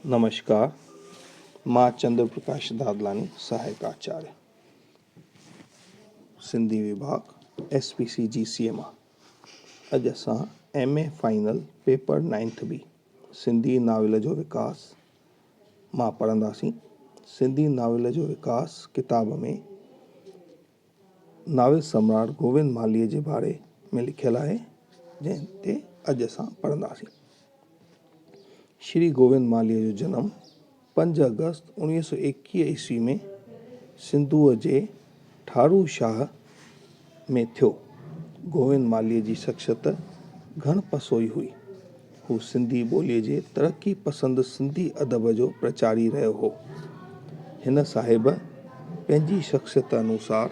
नमस्कार। मां चंद्र प्रकाश दादलानी, सहायक आचार्य, सिंधी विभाग SPCGCA मां। अॼु असां MA final paper 9th B Sindhi novel जो विकास मां पढ़ंदासीं। सिंधी नाविल जो विकास किताब में नाविल सम्राट गोविंद माल्हीअ जे बारे में लिखियलु आहे, जंहिं ते अॼु असां पढ़ंदासीं। श्री गोविंद माल्हीअ जो जनम 5 अगस्त 1921 ईस्वी में सिंधूअ जे ठारू शाह में थियो। गोविंद माल्हीअ जी शख़्सियत घण पसोई हुई। हू सिंधी ॿोलीअ जे तरक़ी पसंदि सिंधी अदब जो प्रचारी रहियो हो। हिन साहिब पंहिंजी शख़्सियत अनुसार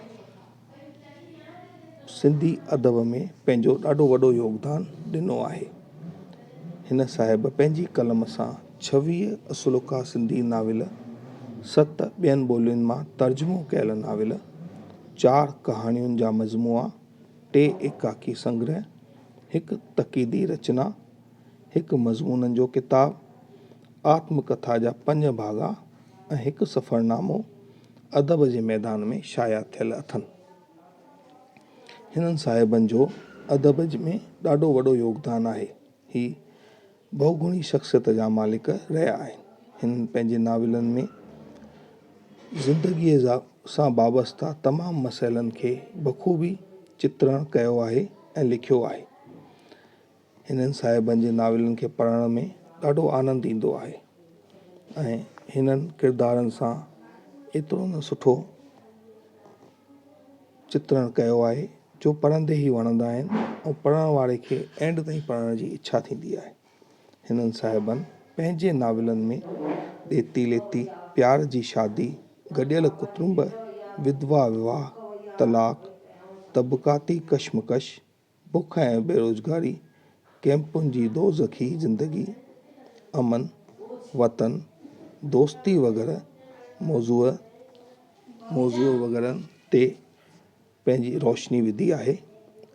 सिंधी अदब में पंहिंजो ॾाढो वॾो योगदान ॾिनो आहे। हिन साहिब पंहिंजी कलम सां 26 असुलका सिंधी नाविल, 7 ॿियनि ॿोलियुनि मां तर्जुमो कयल नाविल, 4 कहाणियुनि जा मजमूआ, 2 एकाकी संग्रह, 1 तक़ीदी रचना, 1 मज़मूननि जो किताब, आत्मकथा जा 5 भाॻा ऐं 1 सफ़रनामो अदब जे मैदान में शाया थियल अथनि। हिननि साहिबनि जो अदब में ॾाढो वॾो योगदान आहे। ही बहुगुणी शख़्सियत जा मालिक रहिया आहिनि। हिन पंहिंजे नाविलनि में ज़िंदगीअ सां वाबस्ता तमामु मसइलनि खे बख़ूबी चित्रण कयो आहे ऐं लिखियो आहे। हिननि साहिबनि जे नाविलनि खे पढ़ण में ॾाढो आनंदु ईंदो आहे ऐं हिननि किरदारनि सां एतिरो न सुठो चित्रण कयो आहे जो पढ़ंदे ई वणंदा आहिनि ऐं पढ़ण वारे खे एंड ताईं पढ़ण जी इच्छा थींदी आहे। हिननि साहिबनि पंहिंजे नाविलनि में ॾेती लेती, प्यार जी शादी, गॾियल कुटुंब, विधवा विवाह, तलाक, तबक़ाती कशमकश, बुख ऐं बेरोज़गारी, कैंपुनि जी दोज़खी ज़िंदगी, अमन, वतन, दोस्ती वग़ैरह मौज़ूअ वग़ैरह ते पंहिंजी रोशनी विधी आहे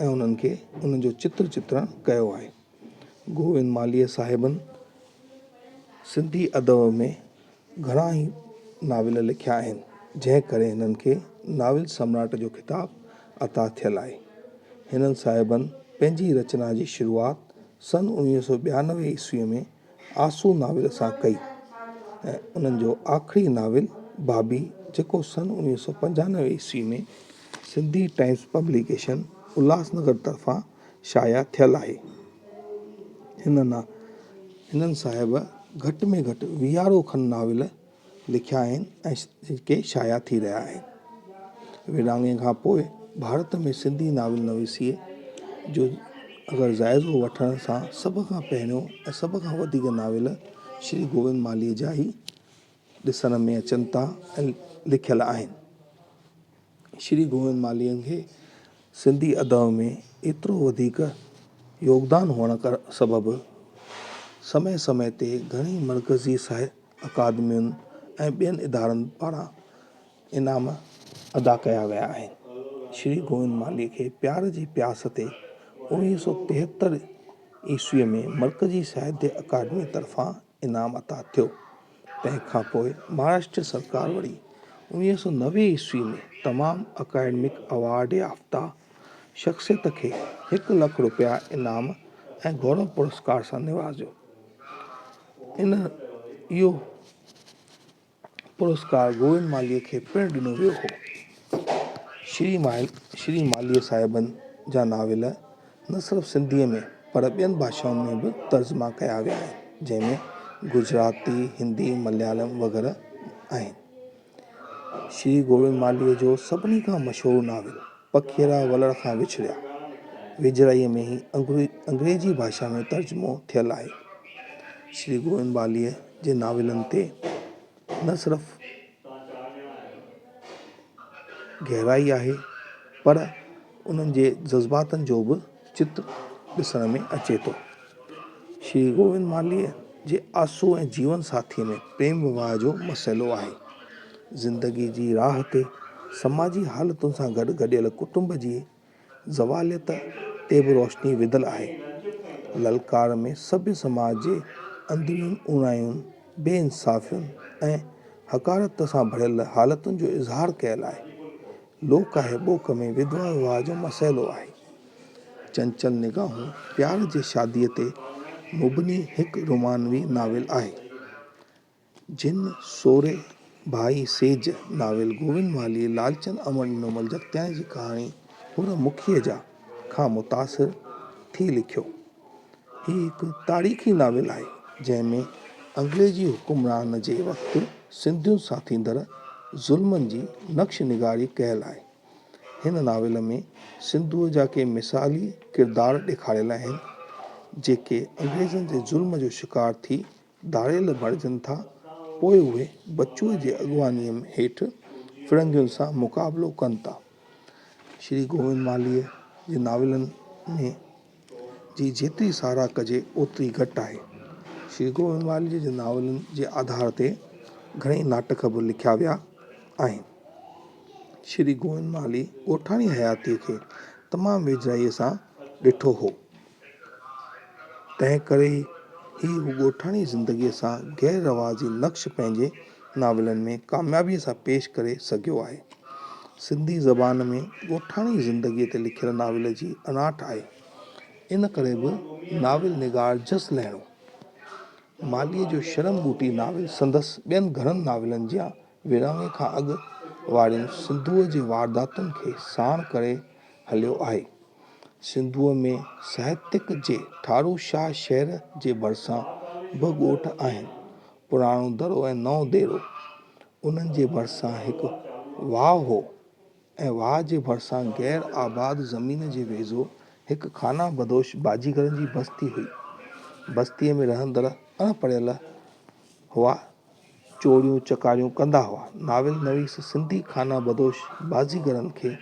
ऐं उन्हनि खे उन्हनि जो चित्रण कयो आहे। गोविंद माल्हीअ साहिबनि सिंधी अदब में घणा ई नाविल लिखिया आहिनि, जंहिं करे हिननि खे नाविल सम्राट जो ख़िताब अता थियल आहे। हिननि साहिबनि पंहिंजी रचना जी शुरूआति सन 1992 ईस्वीअ में आंसू नाविल सां कई ऐं उन्हनि जो आख़िरी नाविल भाभी, जेको सन 1995 ईस्वी में सिंधी टाइम्स पब्लिकेशन उल्हासनगर तरफ़ां शाया थियल आहे। हिननि साहिब घटि में घटि 20 खनि नाविल लिखिया आहिनि ऐं जेके शाया थी रहिया आहिनि। विरहाङे खां पोइ भारत में सिंधी नाविल नवीसीअ जो अगरि जाइज़ो वठण सां सभ खां पहिरियों ऐं सभ खां वधीक नाविल श्री गोविंद माल्हीअ जा ई ॾिसण में अचनि था ऐं लिखियल आहिनि। श्री गोविंद माल्हीअ खे सिंधी अदब में एतिरो वधीक योगदान हुअण सबबि समय समय ते घणी मरकज़ी साहित्य अकादमियुनि ऐं ॿियनि इदारनि पारां इनाम अदा कया विया आहिनि। श्री गोविंद माल्हीअ खे प्यार जी प्यास ते 1973 ईस्वीअ में मरकज़ी साहित्य अकादमी तरफ़ां इनाम अता थियो। तंहिंखां पोइ महाराष्ट्र सरकार वरी 1990 ईस्वी में तमामु अकादमिक अवार्ड याफ़्ता शख़्सियत खे 1 लख रुपया इनाम ऐं गौरव पुरस्कार सां निवाज़ियो। इहो पुरस्कार गोविंद माल्हीअ खे पिणु ॾिनो वियो हो। श्री माल्हीअ साहिबनि जा नाविल न सिर्फ़ु सिंधीअ में पर ॿियनि भाषाउनि में बि तर्जुमा कया विया आहिनि, जंहिंमें गुजराती, हिंदी, मलयालम वग़ैरह आहिनि। श्री गोविंद माल्हीअ जो सभिनी खां मशहूरु नाविल पखीअरा वलड़ खां विछड़िया वेझराईअ में ई अंग्रेजी भाषा में तर्जुमो थियल आहे। श्री गोविंद माल्हीअ जे नाविलनि ते न सिर्फ़ु गहराई आहे पर उन्हनि जे जज़्बातनि जो बि चित्र ॾिसण में अचे थो। श्री गोविंद माल्हीअ जे आंसू ऐं जीवन साथीअ में प्रेम विवाह जो मसइलो आहे। ज़िंदगी जी राह ते समाजी हालतुनि सां गॾु गॾियल कुटुंब जी ज़वालियत ते बि रोशनी विधल आहे। ललकार में सभ्य समाज जे अंदरूनी उणायुनि बेइंसाफ़ियुनि ऐं हक़ारत सां भरियल हालतुनि जो इज़हार कयल आहे। लोक आहे ॿोक में विधवा विवाह जो मसइलो आहे। चंचल निगाहूं प्यार जे शादीअ ते मुबनी हिकु रोमानवी नाविल आहे। जिन सोरे भाई सेज नाविल गोविंद माली लालचंद अमर नोमल जगत्याणी जी कहाणी हुन मुखीअ जा खां मुतासिर थी लिखियो। ही हिकु तारीख़ी नाविल आहे जंहिंमें अंग्रेजी हुकुमरान जे वक़्तु सिंधियुनि सां थींदड़ ज़ुल्मनि जी नक्श निगारी कयल आहे। हिन नाविल में सिंधुअ जा के मिसाली किरदार ॾेखारियल आहिनि जेके अंग्रेज़नि जे ज़ुल्म जो शिकार थी दाड़ेल बणिजनि था। पोइ उहे बचूअ जे अॻुवानीअ हेठि फिरंगियुनि सां मुक़ाबिलो कनि था। श्री गोविंद मालीअ जे नाविलनि में जी जेतिरी साराह कजे ओतिरी घटि आहे। श्री गोविंद मालीअ जे नाविलनि जे आधार ते घणेई नाटक बि लिखिया विया आहिनि। श्री गोविंद माली ॻोठाणी हयातीअ खे तमामु वेझराईअ सां ॾिठो हो। तंहिं करे ही हू ॻोठाणी ज़िंदगीअ सां गैर रवाजी नक्श पंहिंजे नाविलनि में कामयाबीअ सां पेश करे सघियो आहे। सिंधी ज़बान में ॻोठाणी ज़िंदगीअ ते लिखियल नाविल जी अनाहठ आहे। इन करे बि नाविल निगार जस लहिणो मालीअ जो शरम ॿूटी नाविल संदसि ॿियनि घणनि नाविलनि जा विरहाङे खां अॻु वारनि सिंधुअ जे वारदातुनि खे साण करे हलियो आहे। सिंधुअ में साहित्यिक जे ठारू शाह शहर जे भरिसां ॿ ॻोठ आहिनि, पुराणो दरो ऐं नओं देरो। उन्हनि जे भरिसां हिकु वाह हो ऐं वाह जे भरिसां गैर आबाद ज़मीन जे वेझो हिकु खाना बदोश बाजीगरनि जी बस्ती हुई। बस्तीअ में रहंदड़ अणपढ़ियल हुआ, चोरियूं चकारियूं कंदा हुआ। नाविल नवीस सिंधी खाना बदोश बाज़ीगरनि खे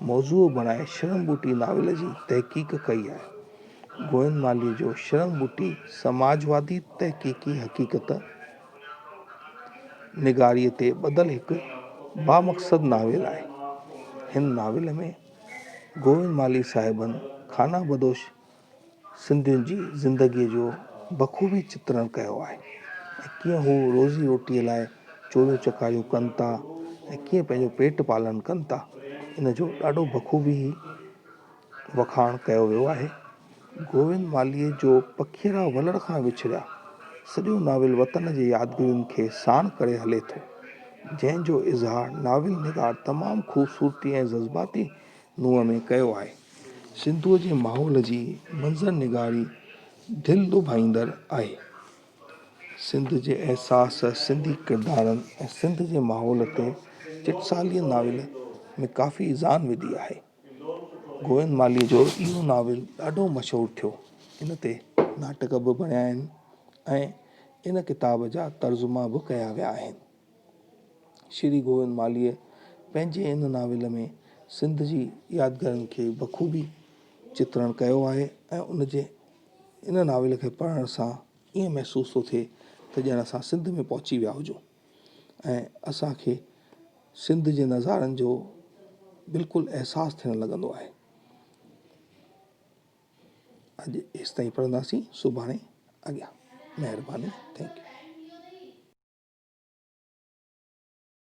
मौज़ूअ बणाए शरम ॿूटी नाविल जी तहक़ीक़ कई आहे। गोविंद मालीअ जो शरम ॿूटी समाजवादी तहक़ीक़ी हक़ीक़त निगारीअ ते ॿधल हिकु बामक़सद नाविल आहे। हिन नाविल में गोविंद माली साहिबनि खाना बदोश सिंधियुनि जी ज़िंदगीअ जो बख़ूबी चित्रण कयो आहे ऐं कीअं हू रोज़ी रोटीअ लाइ चोरियूं चकारियूं कनि था ऐं कीअं पंहिंजो पेट पालन कनि था। इन जो ॾाढो बख़ूबी वखाण कयो वियो आहे। गोविंद मालीअ जो पखीअरा वलड़ खां विछड़िया सॼो नाविल वतन जे यादगिरियुनि खे साण करे हले थो, जंहिंजो इज़हार नाविल निगार तमामु ख़ूबसूरती ऐं जज़्बाती नूह में कयो आहे। सिंधुअ जे माहौल जी मंज़र निगारी दिलि लुभाईंदड़ आहे। सिंध जे अहसास सिंधी किरदारनि ऐं सिंध जे माहौल ते चिटसालीअ नाविल में काफ़ी ज़ान विधी आहे। गोविंद मालीअ जो इहो नाविल ॾाढो मशहूरु थियो। इन ते नाटक बि बणिया आहिनि ऐं इन किताब जा तर्जुमा बि कया विया आहिनि। श्री गोविंद मालीअ पंहिंजे इन नाविल में सिंध जी यादगारियुनि खे बख़ूबी चित्रण कयो आहे ऐं उनजे इन नाविल खे पढ़ण सां ईअं महसूस थो थिए त ॼण असां सिंध में पहुची विया हुजूं ऐं असांखे सिंध जे नज़ारनि जो बिल्कुलु अहसासु थियणु लॻंदो आहे। अॼु एसि ताईं पढ़ंदासीं, सुभाणे अॻियां। महिरबानी, थैंक यू।